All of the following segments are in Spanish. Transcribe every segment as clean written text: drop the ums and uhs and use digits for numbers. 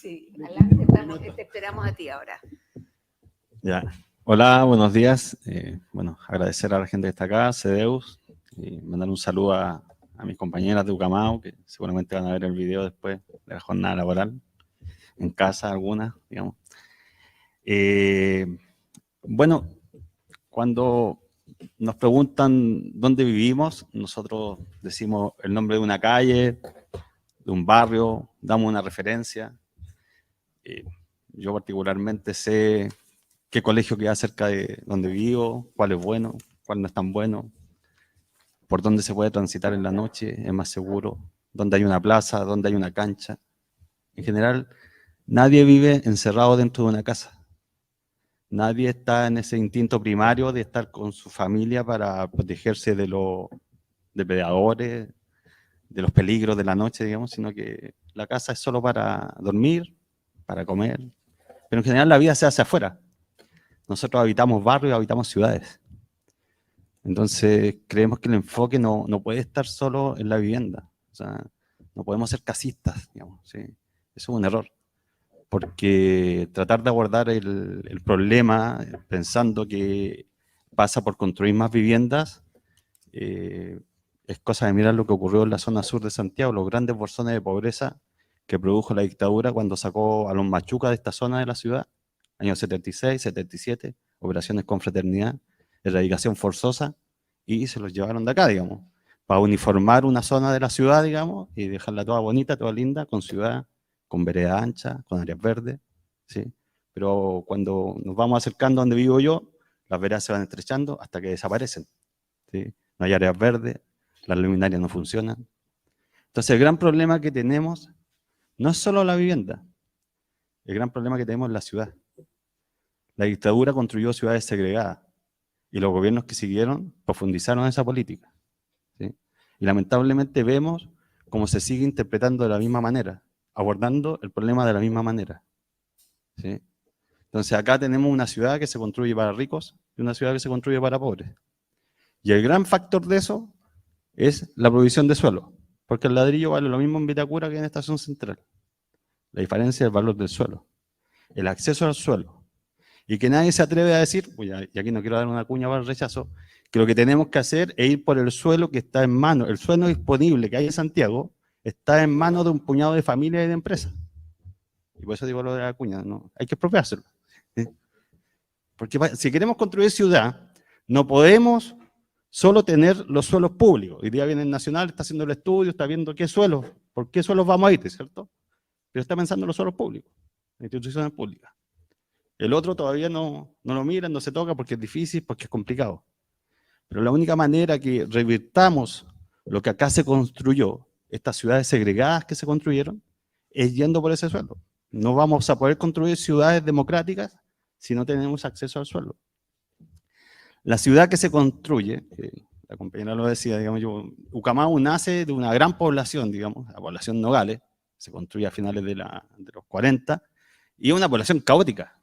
Sí, adelante, te esperamos a ti ahora. Ya. Hola, buenos días. Bueno, agradecer a la gente que está acá, CEDEUS, y mandar un saludo a mis compañeras de Ucamau, que seguramente van a ver el video después de la jornada laboral, en casa algunas, digamos. Bueno, cuando nos preguntan dónde vivimos, nosotros decimos el nombre de una calle, de un barrio, damos una referencia. Yo particularmente sé qué colegio queda cerca de donde vivo, cuál es bueno, cuál no es tan bueno, por dónde se puede transitar en la noche, es más seguro, dónde hay una plaza, dónde hay una cancha. En general, nadie vive encerrado dentro de una casa. Nadie está en ese instinto primario de estar con su familia para protegerse de los depredadores, de los peligros de la noche, digamos, sino que la casa es solo para dormir, para comer. Pero en general la vida se hace afuera. Nosotros habitamos barrios, habitamos ciudades. Entonces creemos que el enfoque no puede estar solo en la vivienda. O sea, no podemos ser casistas, digamos, ¿sí? Eso es un error. Porque tratar de abordar el problema pensando que pasa por construir más viviendas es cosa de mirar lo que ocurrió en la zona sur de Santiago, los grandes bolsones de pobreza que produjo la dictadura cuando sacó a los machucas de esta zona de la ciudad, años 76, 77, operaciones con fraternidad, erradicación forzosa, y se los llevaron de acá, digamos, para uniformar una zona de la ciudad, digamos, y dejarla toda bonita, toda linda, con ciudad, con vereda ancha, con áreas verdes, ¿sí? Pero cuando nos vamos acercando a donde vivo yo, las veredas se van estrechando hasta que desaparecen, ¿sí? No hay áreas verdes, las luminarias no funcionan. Entonces el gran problema que tenemos no es solo la vivienda, el gran problema que tenemos es la ciudad. La dictadura construyó ciudades segregadas y los gobiernos que siguieron profundizaron esa política, ¿sí? Y lamentablemente vemos cómo se sigue interpretando de la misma manera, abordando el problema de la misma manera, ¿sí? Entonces acá tenemos una ciudad que se construye para ricos y una ciudad que se construye para pobres. Y el gran factor de eso es la provisión de suelo, porque el ladrillo vale lo mismo en Vitacura que en Estación Central. La diferencia es el valor del suelo, el acceso al suelo. Y que nadie se atreve a decir, y aquí no quiero dar una cuña para el rechazo, que lo que tenemos que hacer es ir por el suelo que está en manos. El suelo disponible que hay en Santiago está en manos de un puñado de familias y de empresas. Y por eso digo lo de la cuña, ¿no? Hay que expropiárselo, ¿sí? Porque si queremos construir ciudad, no podemos solo tener los suelos públicos. Hoy día viene el Nacional, está haciendo el estudio, está viendo qué suelos, por qué suelos vamos a ir, ¿cierto? Pero está pensando en los suelos públicos, en instituciones públicas. El otro todavía no lo mira, no se toca porque es difícil, porque es complicado. Pero la única manera que revirtamos lo que acá se construyó, estas ciudades segregadas que se construyeron, es yendo por ese suelo. No vamos a poder construir ciudades democráticas si no tenemos acceso al suelo. La ciudad que se construye, la compañera lo decía, digamos, Ucamau nace de una gran población, digamos, la población Nogales, se construye a finales de los 40, y una población caótica.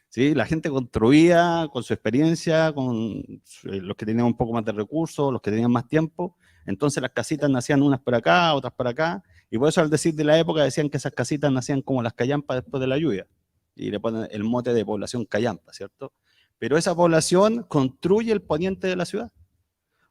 ¿Sí? La gente construía con su experiencia, con los que tenían un poco más de recursos, los que tenían más tiempo, entonces las casitas nacían unas por acá, otras por acá, y por eso al decir de la época decían que esas casitas nacían como las callampas después de la lluvia, y le ponen el mote de población callampa, ¿cierto? Pero esa población construye el poniente de la ciudad.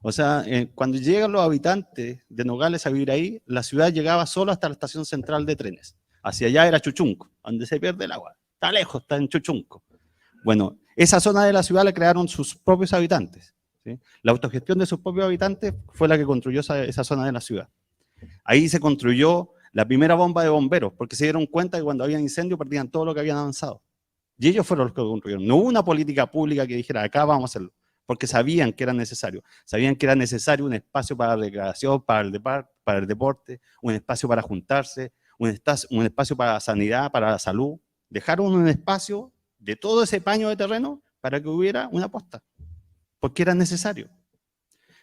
O sea, cuando llegan los habitantes de Nogales a vivir ahí, la ciudad llegaba solo hasta la estación central de trenes. Hacia allá era Chuchunco, donde se pierde el agua. Está lejos, está en Chuchunco. Bueno, esa zona de la ciudad la crearon sus propios habitantes, ¿sí? La autogestión de sus propios habitantes fue la que construyó esa zona de la ciudad. Ahí se construyó la primera bomba de bomberos, porque se dieron cuenta que cuando había incendio perdían todo lo que habían avanzado. Y ellos fueron los que construyeron. No hubo una política pública que dijera, acá vamos a hacerlo, porque sabían que era necesario. Sabían que era necesario un espacio para la recreación, para el deporte, un espacio para juntarse, un espacio para la sanidad, para la salud. Dejaron un espacio de todo ese paño de terreno para que hubiera una posta, porque era necesario.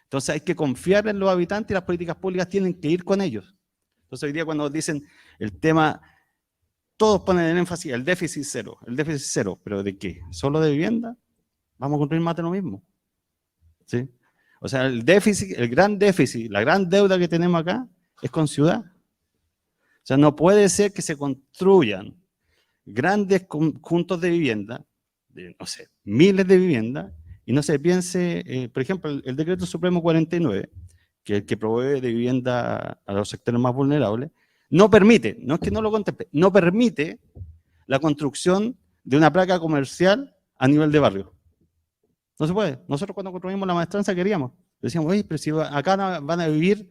Entonces hay que confiar en los habitantes y las políticas públicas tienen que ir con ellos. Entonces hoy día cuando dicen el tema, todos ponen el énfasis, el déficit cero, pero ¿de qué? ¿Solo de vivienda? Vamos a construir más de lo mismo, ¿sí? O sea, el déficit, el gran déficit, la gran deuda que tenemos acá es con ciudad. sea, no puede ser que se construyan grandes conjuntos de vivienda, de, no sé, miles de viviendas, y no se piense, por ejemplo, el Decreto Supremo 49, que es el que provee de vivienda a los sectores más vulnerables, no permite, no es que no lo contemple, no permite la construcción de una placa comercial a nivel de barrio. No se puede. Nosotros cuando construimos la maestranza queríamos. Decíamos, oye, pero si acá van a vivir,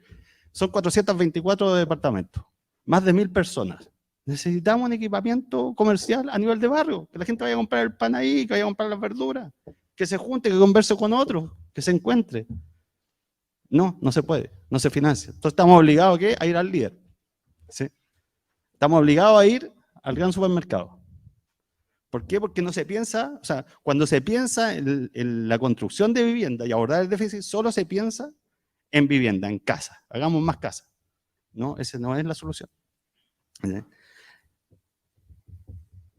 son 424 departamentos, más de 1000 personas. Necesitamos un equipamiento comercial a nivel de barrio, que la gente vaya a comprar el pan ahí, que vaya a comprar las verduras, que se junte, que converse con otros, que se encuentre. No, no se puede, no se financia. Entonces estamos obligados ¿a ir al líder. ¿Sí? Estamos obligados a ir al gran supermercado. ¿Por qué? Porque no se piensa, o sea, cuando se piensa en la construcción de vivienda y abordar el déficit, solo se piensa en vivienda, en casa. Hagamos más casas. No, esa no es la solución.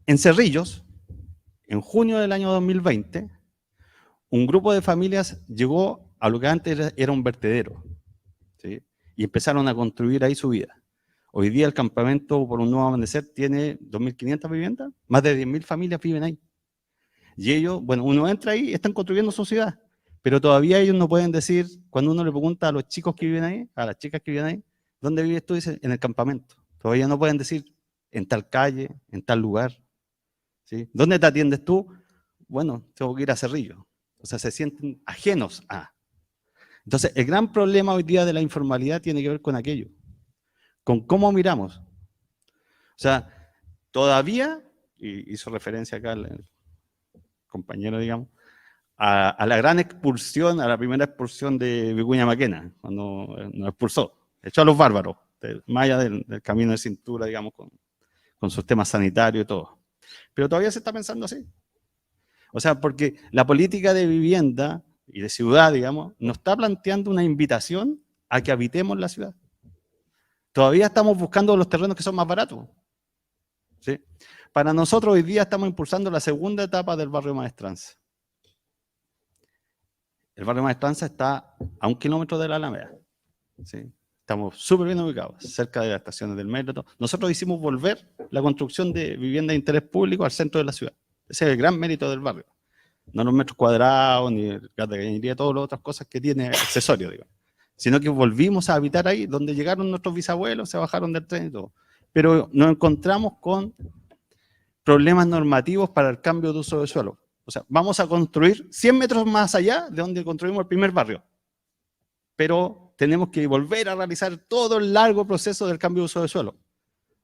En Cerrillos, en junio del año 2020, un grupo de familias llegó a lo que antes era un vertedero, ¿sí? Y empezaron a construir ahí su vida. Hoy día el campamento por un nuevo amanecer tiene 2.500 viviendas, más de 10.000 familias viven ahí. Y ellos, bueno, uno entra ahí y están construyendo su ciudad, pero todavía ellos no pueden decir, cuando uno le pregunta a los chicos que viven ahí, a las chicas que viven ahí, ¿dónde vives tú? Dicen, en el campamento. Todavía no pueden decir, en tal calle, en tal lugar. ¿Sí? ¿Dónde te atiendes tú? Bueno, tengo que ir a Cerrillo. O sea, se sienten ajenos a. Entonces, el gran problema hoy día de la informalidad tiene que ver con aquello, con cómo miramos. O sea, todavía, y hizo referencia acá el compañero, digamos, a la gran expulsión, a la primera expulsión de Vicuña Maquena, cuando nos expulsó, echó a los bárbaros, más allá del camino de cintura, digamos, con sus temas sanitarios y todo. Pero todavía se está pensando así. O sea, porque la política de vivienda y de ciudad, digamos, nos está planteando una invitación a que habitemos la ciudad. Todavía estamos buscando los terrenos que son más baratos. ¿Sí? Para nosotros hoy día estamos impulsando la segunda etapa del barrio Maestranza. El barrio Maestranza está a 1 kilómetro de la Alameda. ¿Sí? Estamos súper bien ubicados, cerca de las estaciones del metro. Nosotros hicimos volver la construcción de vivienda de interés público al centro de la ciudad. Ese es el gran mérito del barrio. No los metros cuadrados, ni el gas de cañería, todas las otras cosas que tiene accesorios, digamos. Sino que volvimos a habitar ahí, donde llegaron nuestros bisabuelos, se bajaron del tren y todo. Pero nos encontramos con problemas normativos para el cambio de uso de suelo. O sea, vamos a construir 100 metros más allá de donde construimos el primer barrio. Pero tenemos que volver a realizar todo el largo proceso del cambio de uso de suelo.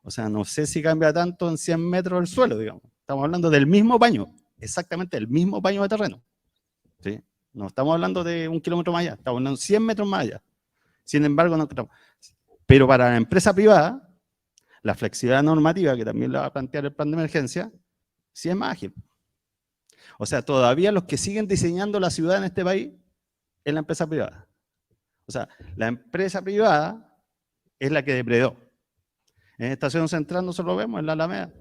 O sea, no sé si cambia tanto en 100 metros el suelo, digamos. Estamos hablando del mismo baño, exactamente el mismo baño de terreno. ¿Sí? No estamos hablando de 1 kilómetro más allá, estamos hablando de 100 metros más allá. Sin embargo, no. Pero para la empresa privada, la flexibilidad normativa, que también la va a plantear el plan de emergencia, sí es más ágil. O sea, todavía los que siguen diseñando la ciudad en este país es la empresa privada. O sea, la empresa privada es la que depredó. En Estación Central nosotros lo vemos, en la Alameda.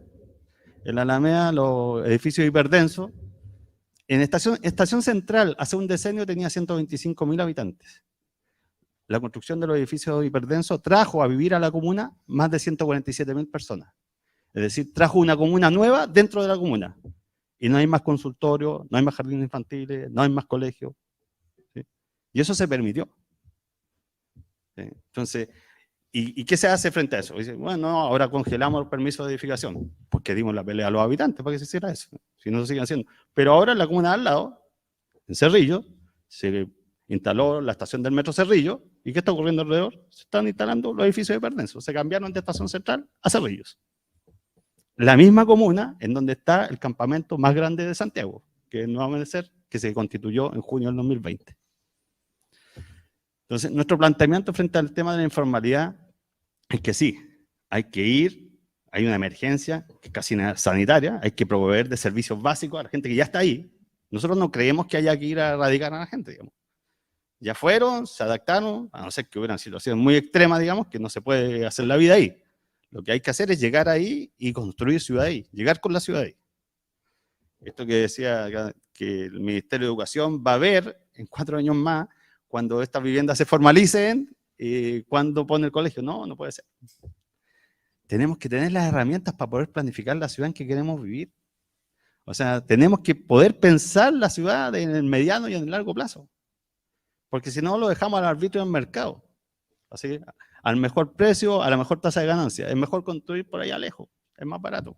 En la Alameda, los edificios hiperdensos. En Estación Central, hace un decenio tenía 125.000 habitantes. La construcción de los edificios hiperdensos trajo a vivir a la comuna más de 147.000 personas. Es decir, trajo una comuna nueva dentro de la comuna. Y no hay más consultorios, no hay más jardines infantiles, no hay más colegios. ¿Sí? Y eso se permitió. ¿Sí? Entonces, ¿y qué se hace frente a eso? Dice, bueno, ahora congelamos el permiso de edificación, porque dimos la pelea a los habitantes para que se hiciera eso. Si no, se siguen haciendo. Pero ahora en la comuna de al lado, en Cerrillo, se instaló la estación del metro Cerrillo. ¿Y qué está ocurriendo alrededor? Se están instalando los edificios de hiperdensos. Se cambiaron de Estación Central a Cerrillos. La misma comuna en donde está el campamento más grande de Santiago, que es el Nuevo Amanecer, que se constituyó en junio del 2020. Entonces, nuestro planteamiento frente al tema de la informalidad es que sí, hay que ir, hay una emergencia que es casi sanitaria, hay que proveer de servicios básicos a la gente que ya está ahí. Nosotros no creemos que haya que ir a erradicar a la gente, digamos. Ya fueron, se adaptaron, a no ser que hubieran situaciones muy extremas, digamos, que no se puede hacer la vida ahí. Lo que hay que hacer es llegar ahí y construir ciudad ahí, llegar con la ciudad ahí. Esto que decía que el Ministerio de Educación va a ver en 4 años más, cuando estas viviendas se formalicen, cuando pone el colegio. No, no puede ser. tenemos que tener las herramientas para poder planificar la ciudad en que queremos vivir. O sea, tenemos que poder pensar la ciudad en el mediano y en el largo plazo. Porque si no, lo dejamos al arbitrio del mercado. Así, al mejor precio, a la mejor tasa de ganancia. Es mejor construir por allá lejos, es más barato.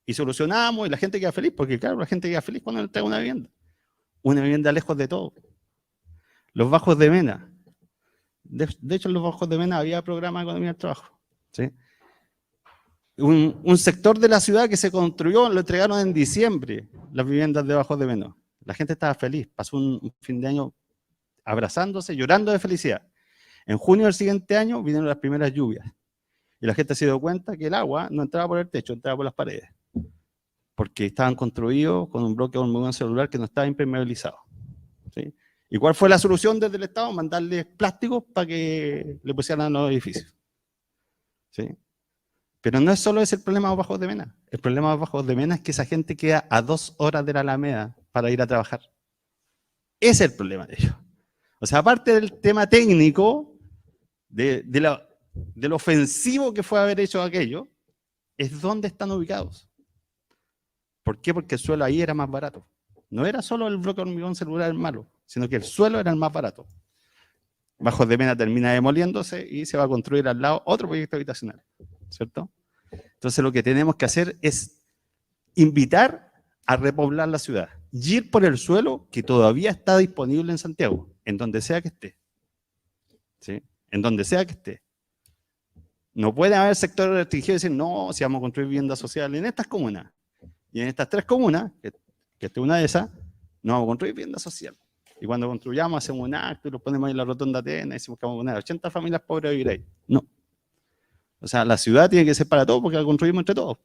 Y solucionamos y la gente queda feliz, porque claro, la gente queda feliz cuando le entrega una vivienda lejos de todo. Los bajos de Mena. De hecho, en los bajos de Mena había programa de economía del trabajo. ¿Sí? Un sector de la ciudad que se construyó, lo entregaron en diciembre, las viviendas de bajos de Mena. La gente estaba feliz, pasó un fin de año abrazándose, llorando de felicidad. En junio del siguiente año vinieron las primeras lluvias. Y la gente se dio cuenta que el agua no entraba por el techo, entraba por las paredes. Porque estaban construidos con un bloque de hormigón celular que no estaba impermeabilizado. ¿Sí? ¿Y cuál fue la solución desde el Estado? Mandarles plásticos para que le pusieran a los edificios. ¿Sí? Pero no es solo ese el problema de Bajos de Mena. El problema de Bajos de Mena es que esa gente queda a 2 horas de la Alameda para ir a trabajar. Ese es el problema de ellos. O sea, aparte del tema técnico, de lo ofensivo que fue haber hecho aquello, es dónde están ubicados. ¿Por qué? Porque el suelo ahí era más barato. No era solo el bloque de hormigón celular el malo, sino que el suelo era el más barato. Bajos de Mena termina demoliéndose y se va a construir al lado otro proyecto habitacional, ¿cierto? Entonces lo que tenemos que hacer es invitar a repoblar la ciudad y ir por el suelo que todavía está disponible en Santiago, en donde sea que esté. ¿Sí? En donde sea que esté. No puede haber sectores restringidos y decir, no, si vamos a construir vivienda social en estas comunas. Y en estas 3 comunas, que esté una de esas, no vamos a construir vivienda social. Y cuando construyamos, hacemos un acto y lo ponemos ahí en la rotonda Atenas y decimos que vamos a poner 80 familias pobres a vivir ahí. No. O sea, la ciudad tiene que ser para todos porque la construimos entre todos.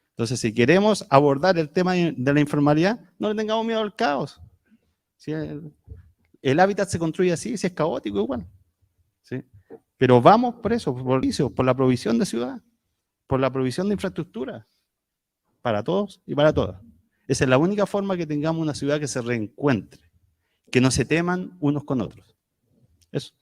Entonces, si queremos abordar el tema de la informalidad, no le tengamos miedo al caos. Si el hábitat se construye así, si es caótico igual. ¿Sí? Pero vamos por eso, por la provisión de ciudad, por la provisión de infraestructura, para todos y para todas. Esa es la única forma que tengamos una ciudad que se reencuentre, que no se teman unos con otros. Eso.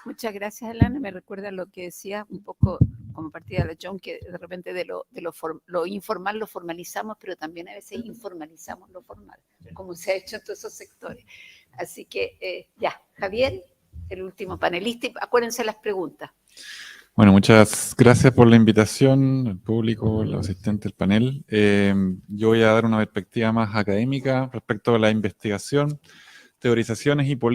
Muchas gracias, Alana. Me recuerda lo que decía un poco como partida de la John, que de repente de lo informal lo formalizamos, pero también a veces informalizamos lo formal, como se ha hecho en todos esos sectores. Así que ya, Javier, el último panelista, y acuérdense las preguntas. Bueno, muchas gracias por la invitación, el público, los asistentes del panel. Yo voy a dar una perspectiva más académica respecto a la investigación, teorizaciones y políticas.